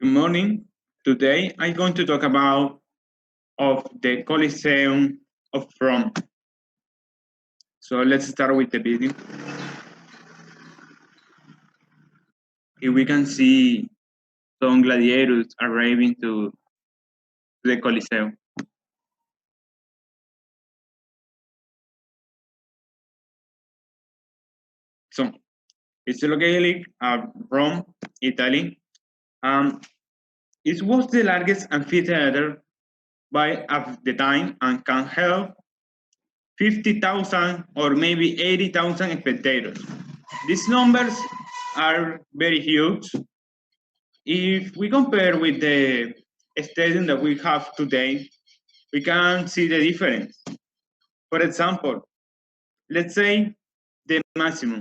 Good morning. Today I'm going to talk about of the Coliseum of Rome. So let's start with the video. Here we can see some gladiators arriving to the Coliseum. So it's located at Rome, Italy. It was the largest amphitheater by at the time and can hold 50,000 or maybe 80,000 spectators. These numbers are very huge. If we compare with the stadium that we have today, we can see the difference. For example, let's say the maximum,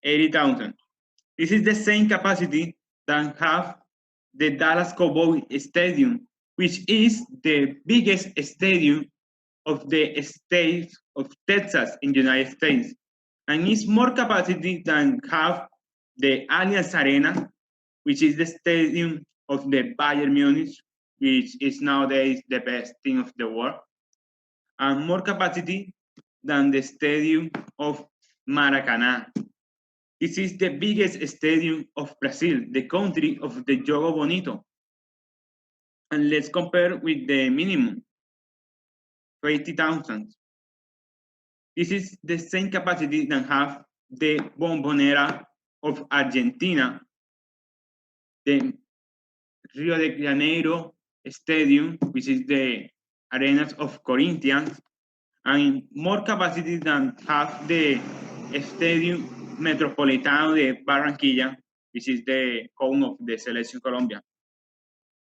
80,000. This is the same capacity that have the Dallas Cowboy Stadium, which is the biggest stadium of the state of Texas in the United States. And it's more capacity than have the Allianz Arena, which is the stadium of the Bayern Munich, which is nowadays the best team of the world, and more capacity than the stadium of Maracanã. This is the biggest stadium of Brazil, the country of the Jogo Bonito. And let's compare with the minimum, 80,000. This is the same capacity that have the Bombonera of Argentina, the Rio de Janeiro Stadium, which is the arenas of Corinthians, and more capacity than have the Stadium Metropolitano de Barranquilla, which is the home of the Selección Colombia.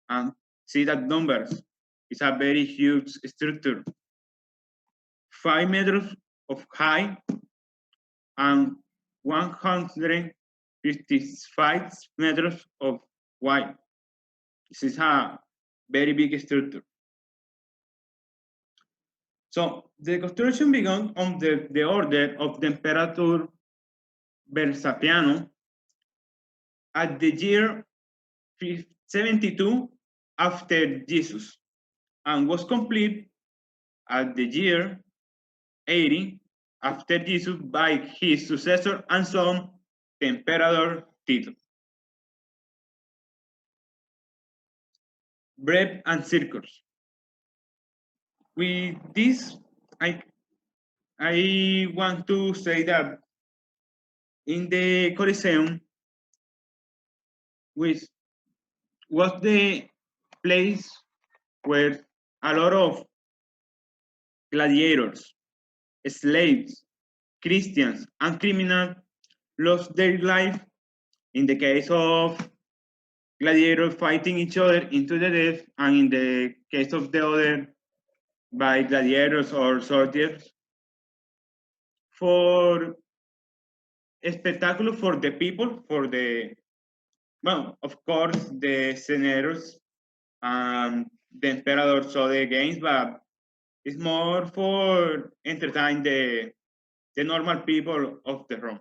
And see that numbers. It's a very huge structure. 5 meters of height and 155 meters of wide. This is a very big structure. So the construction began on the order of the Emperor Vespasiano at the year 72 after Jesus and was complete at the year 80 after Jesus by his successor and son, the Emperor Tito. Bread and circus. With this, I want to say that in the Coliseum, which was the place where a lot of gladiators, slaves, Christians, and criminals lost their life. In the case of gladiators fighting each other into the death, and in the case of the other, by gladiators or soldiers, for a spectacle for the people, for the, well, of course, the senators and the emperor saw the games, but it's more for entertain the normal people of the Rome.